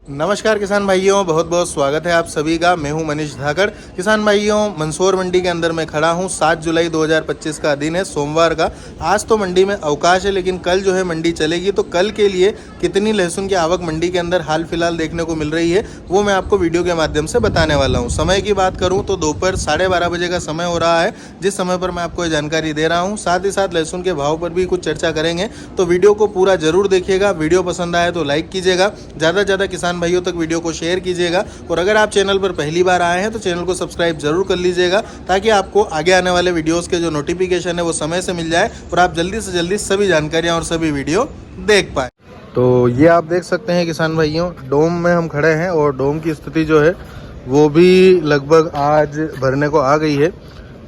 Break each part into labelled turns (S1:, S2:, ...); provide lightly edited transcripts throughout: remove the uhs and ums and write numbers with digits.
S1: नमस्कार किसान भाइयों, बहुत बहुत स्वागत है आप सभी का। मैं हूं मनीष धाकड़। किसान भाइयों, मंदसौर मंडी के अंदर मैं खड़ा हूं। 7 जुलाई 2025 का दिन है, सोमवार का। आज तो मंडी में अवकाश है, लेकिन कल जो है मंडी चलेगी। तो कल के लिए कितनी लहसुन की आवक मंडी के अंदर हाल फिलहाल देखने को मिल रही है, वो मैं आपको वीडियो के माध्यम से बताने वाला हूँ। समय की बात करूँ तो दोपहर 12:30 बजे का समय हो रहा है, जिस समय पर मैं आपको ये जानकारी दे रहा हूँ। साथ ही साथ लहसुन के भाव पर भी कुछ चर्चा करेंगे, तो वीडियो को पूरा जरूर देखिएगा। वीडियो पसंद आए तो लाइक कीजिएगा, ज़्यादा से ज़्यादा किसान भाइयों तक वीडियो को शेयर कीजिएगा। और अगर आप चैनल पर पहली बार आए हैं तो चैनल को सब्सक्राइब जरूर कर लीजिएगा, ताकि आपको आगे आने वाले वीडियोस के जो नोटिफिकेशन है वो समय से मिल जाए और आप जल्दी से जल्दी सभी जानकारियां और सभी वीडियो देख पाए। तो ये आप देख सकते हैं किसान भाइयों, डोम में हम खड़े हैं और डोम की स्थिति जो है वो भी लगभग आज भरने को आ गई है।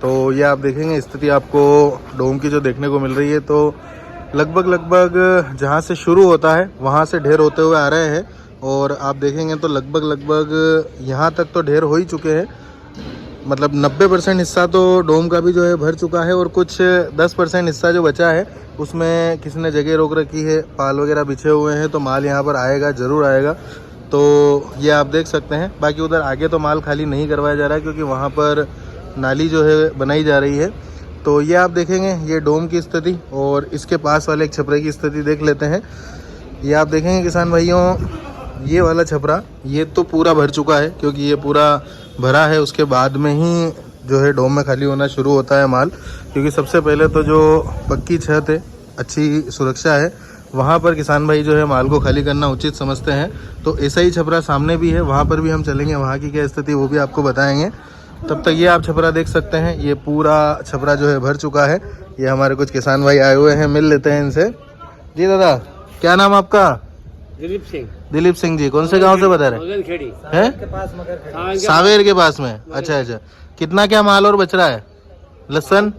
S1: तो ये आप देखेंगे स्थिति आपको डोम की जो देखने को मिल रही है, तो लगभग जहाँ से शुरू होता है वहाँ से ढेर होते हुए आ रहे हैं। और आप देखेंगे तो लगभग यहाँ तक तो ढेर हो ही चुके हैं। मतलब 90% हिस्सा तो डोम का भी जो है भर चुका है, और कुछ 10% हिस्सा जो बचा है उसमें किसी ने जगह रोक रखी है, पाल वगैरह बिछे हुए हैं। तो माल यहाँ पर आएगा, ज़रूर आएगा। तो ये आप देख सकते हैं। बाकी उधर आगे तो माल खाली नहीं करवाया जा रहा है, क्योंकि वहाँ पर नाली जो है बनाई जा रही है। तो ये आप देखेंगे ये डोम की स्थिति, और इसके पास वाले एक छपरे की स्थिति देख लेते हैं। ये आप देखेंगे किसान भाइयों, ये वाला छपरा ये तो पूरा भर चुका है, क्योंकि ये पूरा भरा है। उसके बाद में ही जो है डोम में खाली होना शुरू होता है माल, क्योंकि सबसे पहले तो जो पक्की छत है, अच्छी सुरक्षा है, वहाँ पर किसान भाई जो है माल को खाली करना उचित समझते हैं। तो ऐसा ही छपरा सामने भी है, वहाँ पर भी हम चलेंगे, वहाँ की क्या स्थिति वो भी आपको बताएंगे। तब तक ये आप छपरा देख सकते हैं, ये पूरा छपरा जो है भर चुका है। ये हमारे कुछ किसान भाई आए हुए हैं, मिल लेते हैं इनसे। जी दादा, क्या नाम आपका?
S2: दिलीप सिंह।
S1: दिलीप सिंह जी, कौन से गांव से बता रहे हैं? सावेर के पास में। अच्छा, कितना क्या माल और बच रहा है लहसुन?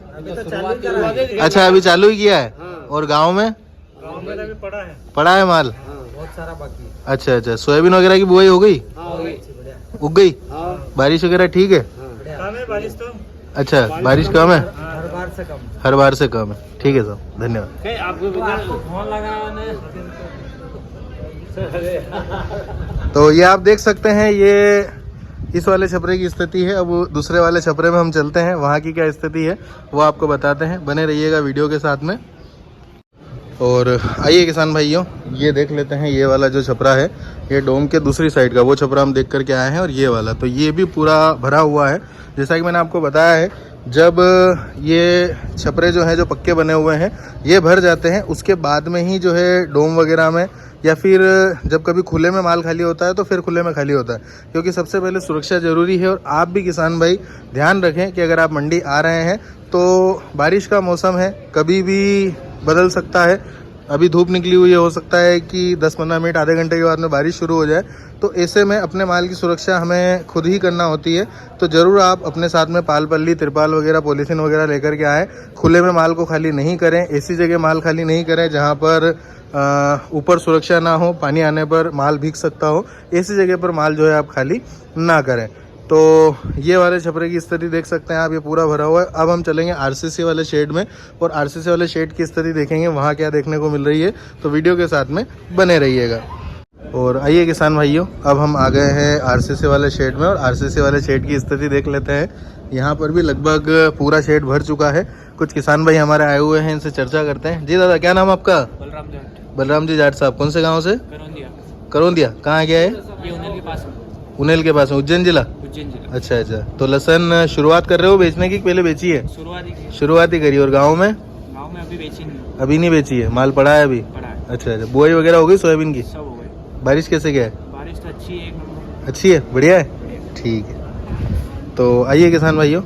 S1: अच्छा, अभी चालू ही किया है। और गांव में अभी पड़ा है माल
S2: बहुत सारा बाकी।
S1: अच्छा, सोयाबीन वगैरह की बुआई हो गई? उग गई? बारिश वगैरह ठीक है?
S2: बारिश तो
S1: अच्छा, बारिश कम है,
S2: हर बार से कम
S1: है। ठीक है साहब, धन्यवाद।
S2: आपको फोन लगाने।
S1: तो ये आप देख सकते हैं, ये इस वाले छपरे की स्थिति है। अब दूसरे वाले छपरे में हम चलते हैं, वहाँ की क्या स्थिति है वो आपको बताते हैं। बने रहिएगा वीडियो के साथ में। और आइए किसान भाइयों, ये देख लेते हैं ये वाला जो छपरा है, ये डोम के दूसरी साइड का वो छपरा हम देख करके आए हैं। और ये वाला तो ये भी पूरा भरा हुआ है। जैसा कि मैंने आपको बताया है, जब ये छपरे जो हैं जो पक्के बने हुए हैं ये भर जाते हैं, उसके बाद में ही जो है डोम वगैरह में, या फिर जब कभी खुले में माल खाली होता है तो फिर खुले में खाली होता है, क्योंकि सबसे पहले सुरक्षा ज़रूरी है। और आप भी किसान भाई ध्यान रखें कि अगर आप मंडी आ रहे हैं तो बारिश का मौसम है, कभी भी बदल सकता है। अभी धूप निकली हुई है, हो सकता है कि 10-15 मिनट आधे घंटे के बाद में बारिश शुरू हो जाए। तो ऐसे में अपने माल की सुरक्षा हमें खुद ही करना होती है। तो ज़रूर आप अपने साथ में पाल पल्ली, तिरपाल वगैरह, पॉलीथीन वगैरह लेकर के आएँ। खुले में माल को खाली नहीं करें, ऐसी जगह माल खाली नहीं करें जहाँ पर ऊपर सुरक्षा ना हो, पानी आने पर माल भीग सकता हो। ऐसी जगह पर माल जो है आप खाली ना करें। तो ये वाले छपरे की स्थिति देख सकते हैं आप, ये पूरा भरा हुआ है। अब हम चलेंगे आरसीसी वाले शेड में, और आरसीसी वाले शेड की स्थिति देखेंगे, वहाँ क्या देखने को मिल रही है। तो वीडियो के साथ में बने रहिएगा। और आइए किसान भाइयों, अब हम आ गए हैं आरसीसी वाले शेड में, और आरसीसी वाले शेड की स्थिति देख लेते हैं। यहाँ पर भी लगभग पूरा शेड भर चुका है। कुछ किसान भाई हमारे आए हुए हैं, इनसे चर्चा करते हैं। जी दादा, क्या नाम आपका? बलराम जी जाट साहब, कौन से गाँव से? करौंदिया। कहाँ गया है? उनेल के पास में, उज्जैन जिला। अच्छा, तो लहसुन शुरुआत कर रहे हो बेचने की, पहले बेची है? शुरुआत ही करी। और गाँव में
S2: अभी बेची नहीं।
S1: अभी नहीं बेची है, माल पड़ा है अभी? अच्छा, बुआई वगैरह हो गई सोयाबीन की? बारिश कैसे क्या है?
S2: बारिश तो
S1: अच्छी है, बढ़िया है, ठीक है। तो आइए किसान भाइयों,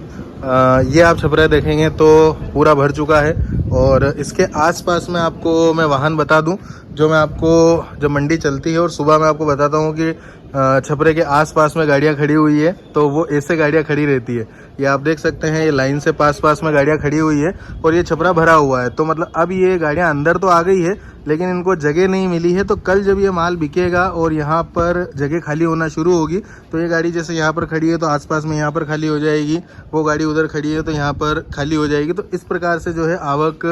S1: ये आप छपरा देखेंगे तो पूरा भर चुका है। और इसके आसपास में आपको मैं वाहन बता दूं, जो मैं आपको जब मंडी चलती है और सुबह मैं आपको बताता हूं कि छपरे के आसपास में गाड़ियां खड़ी हुई है, तो वो ऐसे गाड़ियां खड़ी रहती है। ये आप देख सकते हैं, ये लाइन से पास में गाड़ियां खड़ी हुई है, और ये छपरा भरा हुआ है। तो मतलब अब ये गाड़ियां अंदर तो आ गई है, लेकिन इनको जगह नहीं मिली है। तो कल जब ये माल बिकेगा और यहाँ पर जगह खाली होना शुरू होगी, तो ये गाड़ी जैसे यहाँ पर खड़ी है तो आसपास में यहाँ पर खाली हो जाएगी, वो गाड़ी उधर खड़ी है तो यहाँ पर खाली हो जाएगी। तो इस प्रकार से जो है आवक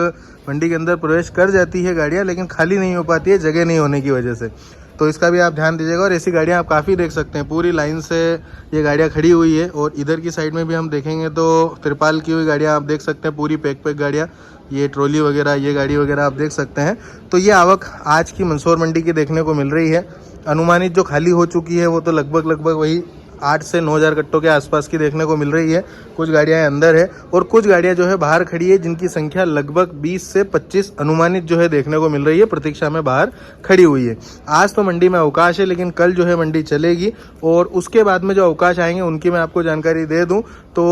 S1: मंडी के अंदर प्रवेश कर जाती है गाड़ियाँ, लेकिन खाली नहीं हो पाती है जगह नहीं होने की वजह से। तो इसका भी आप ध्यान दीजिएगा। और ऐसी गाड़ियाँ आप काफ़ी देख सकते हैं, पूरी लाइन से ये गाड़ियाँ खड़ी हुई है। और इधर की साइड में भी हम देखेंगे तो तिरपाल की हुई गाड़ियाँ आप देख सकते हैं, पूरी पैक गाड़ियाँ, ये ट्रॉली वगैरह, ये गाड़ी वगैरह आप देख सकते हैं। तो ये आवक आज की मंदसौर मंडी की देखने को मिल रही है। अनुमानित जो खाली हो चुकी है वो तो लगभग वही 8 से 9 हज़ार कट्टों के आसपास की देखने को मिल रही है। कुछ गाड़ियां अंदर है और कुछ गाड़ियां जो है बाहर खड़ी है, जिनकी संख्या लगभग 20 से 25 अनुमानित जो है देखने को मिल रही है, प्रतीक्षा में बाहर खड़ी हुई है। आज तो मंडी में अवकाश है, लेकिन कल जो है मंडी चलेगी और उसके बाद में जो अवकाश आएंगे उनकी मैं आपको जानकारी दे दूं तो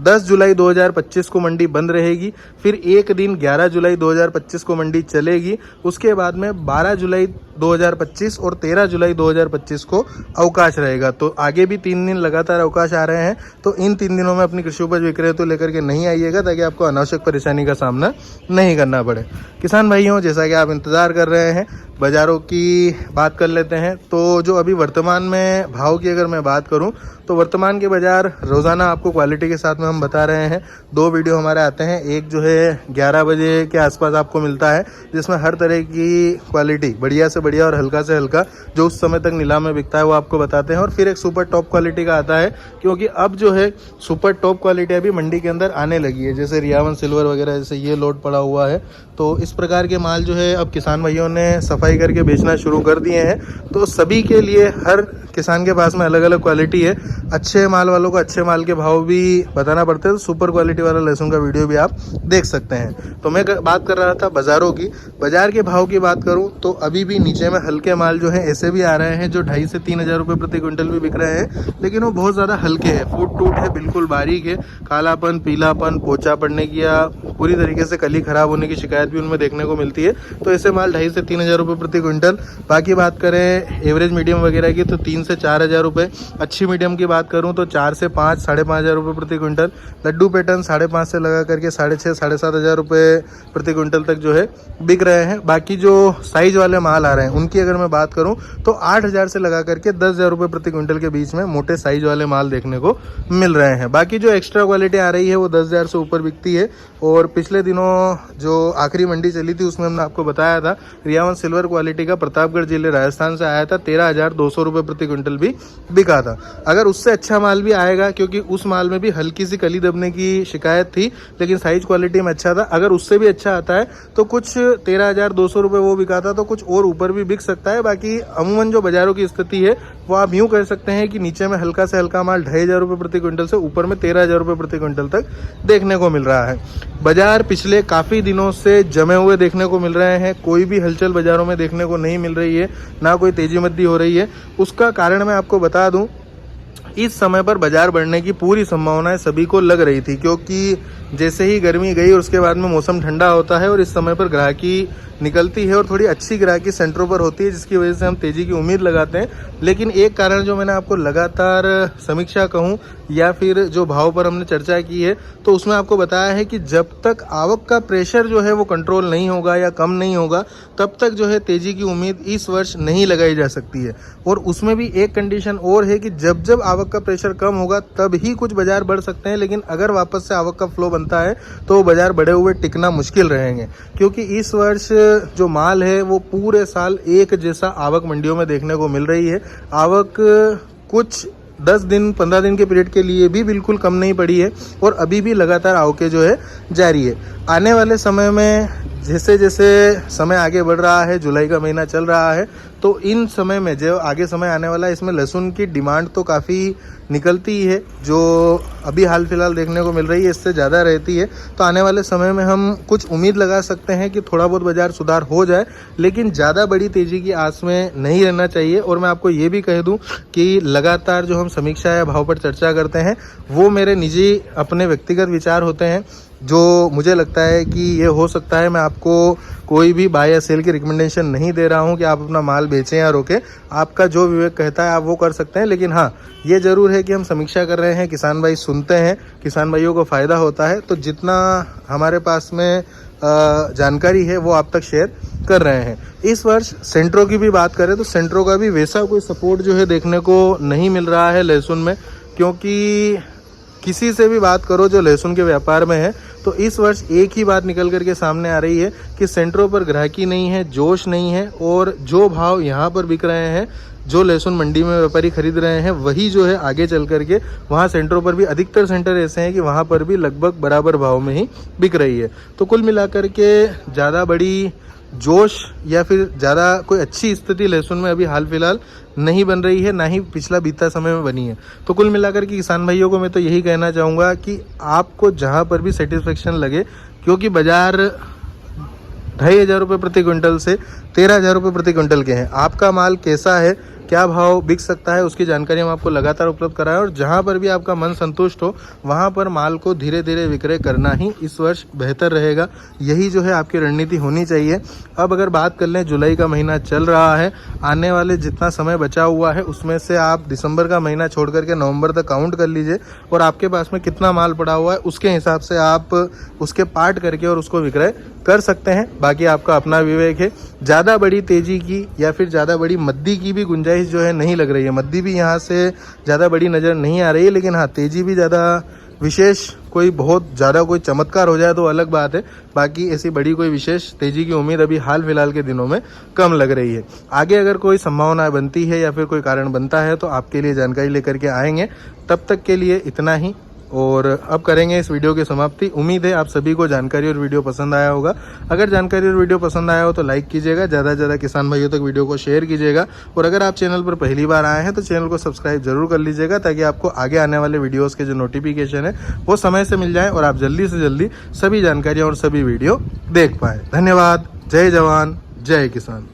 S1: 10 जुलाई 2025 को मंडी बंद रहेगी। फिर एक दिन 11 जुलाई 2025 को मंडी चलेगी। उसके बाद में 12 जुलाई 2025 और 13 जुलाई 2025 को अवकाश रहेगा। तो आगे भी 3 दिन लगातार अवकाश आ रहे हैं। तो इन 3 दिनों में अपनी कृषि उपज विक्रय तो लेकर के नहीं आइएगा, ताकि आपको अनावश्यक परेशानी का सामना नहीं करना पड़े। किसान भाइयों, जैसा कि आप इंतज़ार कर रहे हैं, बाज़ारों की बात कर लेते हैं। तो जो अभी वर्तमान में भाव की अगर मैं बात करूं तो वर्तमान के बाज़ार रोज़ाना आपको क्वालिटी के साथ में हम बता रहे हैं। 2 वीडियो हमारे आते हैं, एक जो है 11 बजे के आसपास आपको मिलता है, जिसमें हर तरह की क्वालिटी बढ़िया से बढ़िया और हल्का से हल्का जो उस समय तक नीलाम में बिकता है वो आपको बताते हैं। और फिर एक सुपर टॉप क्वालिटी का आता है, क्योंकि अब जो है सुपर टॉप क्वालिटी अभी मंडी के अंदर आने लगी है, जैसे रियावन सिल्वर वगैरह, जैसे ये लोड पड़ा हुआ है। तो इस प्रकार के माल जो है अब किसान भाइयों ने सफाई करके बेचना शुरू कर दिए हैं। तो सभी के लिए हर किसान के पास में अलग अलग क्वालिटी है। अच्छे माल वालों को अच्छे माल के भाव भी बताना पड़ते हैं। तो सुपर क्वालिटी वाला लहसुन का वीडियो भी आप देख सकते हैं। तो मैं बात कर रहा था बाज़ारों की। बाज़ार के भाव की बात करूं तो अभी भी नीचे में हल्के माल जो है ऐसे भी आ रहे हैं जो 2.5 से 3 हज़ार रुपये प्रति क्विंटल भी बिक रहे हैं, लेकिन वो बहुत ज़्यादा हल्के हैं, फूट टूट है, बिल्कुल बारीक है। कालापन, पीलापन, पोचा पड़ने की या पूरी तरीके से कली खराब होने की शिकायत भी उनमें देखने को मिलती है। तो ऐसे माल 2.5 से 3 हज़ार रुपये प्रति क्विंटल। बाकी बात करें एवरेज मीडियम वगैरह की तो 3 से 4 हज़ार रुपये। अच्छी मीडियम की बात करूं तो 4 से 5, 5.5 हज़ार रुपये प्रति क्विंटल। लड्डू पैटर्न 5.5 से लगा करके 6.5, 7.5 हज़ार रुपये प्रति क्विंटल तक जो है बिक रहे हैं। बाकी जो साइज वाले माल आ रहे हैं उनकी अगर मैं बात करूं तो 8 हज़ार से लगा करके 10 हज़ार रुपये प्रति क्विंटल के बीच में मोटे साइज वाले माल देखने को मिल रहे हैं। बाकी जो एक्स्ट्रा क्वालिटी आ रही है वो 10 हज़ार से ऊपर बिकती है। और पिछले दिनों जो आखिरी मंडी चली थी उसमें हमने आपको बताया था, रियावन सिल्वर क्वालिटी का प्रतापगढ़ जिले राजस्थान से आया था, 13,200 रुपये प्रति क्विंटल भी बिका था। अगर उससे अच्छा माल भी आएगा, क्योंकि उस माल में भी हल्की सी कली दबने की शिकायत थी, लेकिन साइज क्वालिटी में अच्छा था, अगर उससे भी अच्छा आता है तो कुछ 13,200 रुपये वो बिका था, तो कुछ और ऊपर भी बिक सकता है। बाकी अमूमन जो बाज़ारों की स्थिति है वो आप यूँ कह सकते हैं कि नीचे में हल्का से हल्का माल 2.5 हज़ार रुपये प्रति क्विंटल से ऊपर में 13 हज़ार रुपये प्रति क्विंटल तक देखने को मिल रहा है। बाजार पिछले काफ़ी दिनों से जमे हुए देखने को मिल रहे हैं, कोई भी हलचल बाज़ारों में देखने को नहीं मिल रही है, ना कोई तेजी मद्दी हो रही है। उसका कारण मैं आपको बता दूं, इस समय पर बाजार बढ़ने की पूरी संभावनाएं सभी को लग रही थी, क्योंकि जैसे ही गर्मी गई और उसके बाद में मौसम ठंडा होता है और इस समय पर ग्राहकी निकलती है और थोड़ी अच्छी ग्राहकी सेंटरों पर होती है, जिसकी वजह से हम तेज़ी की उम्मीद लगाते हैं। लेकिन एक कारण जो मैंने आपको लगातार समीक्षा कहूँ या फिर जो भाव पर हमने चर्चा की है, तो उसमें आपको बताया है कि जब तक आवक का प्रेशर जो है वो कंट्रोल नहीं होगा या कम नहीं होगा, तब तक जो है तेज़ी की उम्मीद इस वर्ष नहीं लगाई जा सकती है। और उसमें भी एक कंडीशन और है कि जब जब आवक का प्रेशर कम होगा तब ही कुछ बाजार बढ़ सकते हैं, लेकिन अगर वापस से आवक का फ्लो बनता है तो बाजार बढ़े हुए टिकना मुश्किल रहेंगे। क्योंकि इस वर्ष जो माल है वो पूरे साल एक जैसा आवक मंडियों में देखने को मिल रही है। आवक कुछ 10 दिन 15 दिन के पीरियड के लिए भी बिल्कुल कम नहीं पड़ी है और अभी भी लगातार आवकें जो है जारी है। आने वाले समय में जैसे जैसे समय आगे बढ़ रहा है, जुलाई का महीना चल रहा है, तो इन समय में जो आगे समय आने वाला है इसमें लहसुन की डिमांड तो काफ़ी निकलती है, जो अभी हाल फिलहाल देखने को मिल रही है इससे ज़्यादा रहती है। तो आने वाले समय में हम कुछ उम्मीद लगा सकते हैं कि थोड़ा बहुत बाजार सुधार हो जाए, लेकिन ज़्यादा बड़ी तेज़ी की आस में नहीं रहना चाहिए। और मैं आपको ये भी कह दूं कि लगातार जो हम समीक्षा या भाव पर चर्चा करते हैं वो मेरे निजी अपने व्यक्तिगत विचार होते हैं, जो मुझे लगता है कि ये हो सकता है। मैं आपको कोई भी बाय या सेल की रिकमेंडेशन नहीं दे रहा हूं कि आप अपना माल बेचें या रोकें, आपका जो विवेक कहता है आप वो कर सकते हैं। लेकिन हाँ, ये ज़रूर है कि हम समीक्षा कर रहे हैं, किसान भाई सुनते हैं, किसान भाइयों को फ़ायदा होता है, तो जितना हमारे पास में जानकारी है वो आप तक शेयर कर रहे हैं। इस वर्ष सेंट्रो की भी बात करें तो सेंट्रो का भी वैसा कोई सपोर्ट जो है देखने को नहीं मिल रहा है लहसुन में, क्योंकि किसी से भी बात करो जो लहसुन के व्यापार में है, तो इस वर्ष एक ही बात निकल करके सामने आ रही है कि सेंटरों पर ग्राहकी नहीं है, जोश नहीं है, और जो भाव यहाँ पर बिक रहे हैं, जो लहसुन मंडी में व्यापारी खरीद रहे हैं, वही जो है आगे चल करके वहाँ सेंटरों पर भी, अधिकतर सेंटर ऐसे हैं कि वहाँ पर भी लगभग बराबर भाव में ही बिक रही है। तो कुल मिलाकर के ज़्यादा बड़ी जोश या फिर ज़्यादा कोई अच्छी स्थिति लहसुन में अभी हाल फिलहाल नहीं बन रही है, ना ही पिछला बीता समय में बनी है। तो कुल मिलाकर के किसान भाइयों को मैं तो यही कहना चाहूँगा कि आपको जहाँ पर भी सेटिस्फेक्शन लगे, क्योंकि बाज़ार 2,500 रुपये प्रति क्विंटल से 13,000 रुपये प्रति क्विंटल के हैं। आपका माल कैसा है, क्या भाव बिक सकता है, उसकी जानकारी हम आपको लगातार उपलब्ध कराएं, और जहां पर भी आपका मन संतुष्ट हो वहां पर माल को धीरे धीरे विक्रय करना ही इस वर्ष बेहतर रहेगा। यही जो है आपकी रणनीति होनी चाहिए। अब अगर बात कर लें, जुलाई का महीना चल रहा है, आने वाले जितना समय बचा हुआ है उसमें से आप दिसंबर का महीना छोड़ करके नवंबर तक काउंट कर लीजिए, और आपके पास में कितना माल पड़ा हुआ है उसके हिसाब से आप उसके पार्ट करके और उसको विक्रय कर सकते हैं। बाकी आपका अपना विवेक है। ज़्यादा बड़ी तेज़ी की या फिर ज़्यादा बड़ी मद्दी की भी गुंजाइश जो है नहीं लग रही है। मद्दी भी यहाँ से ज़्यादा बड़ी नज़र नहीं आ रही है, लेकिन हाँ, तेज़ी भी ज़्यादा विशेष कोई बहुत ज़्यादा कोई चमत्कार हो जाए तो अलग बात है। बाकी ऐसी बड़ी कोई विशेष तेज़ी की उम्मीद अभी हाल फिलहाल के दिनों में कम लग रही है। आगे अगर कोई संभावना बनती है या फिर कोई कारण बनता है तो आपके लिए जानकारी लेकर के आएंगे। तब तक के लिए इतना ही, और अब करेंगे इस वीडियो की समाप्ति। उम्मीद है आप सभी को जानकारी और वीडियो पसंद आया होगा। अगर जानकारी और वीडियो पसंद आया हो तो लाइक कीजिएगा, ज़्यादा से ज़्यादा किसान भाइयों तक वीडियो को शेयर कीजिएगा, और अगर आप चैनल पर पहली बार आए हैं तो चैनल को सब्सक्राइब जरूर कर लीजिएगा, ताकि आपको आगे आने वाले वीडियोज़ के जो नोटिफिकेशन है वो समय से मिल जाए और आप जल्दी से जल्दी सभी जानकारियाँ और सभी वीडियो देख पाएँ। धन्यवाद। जय जवान, जय किसान।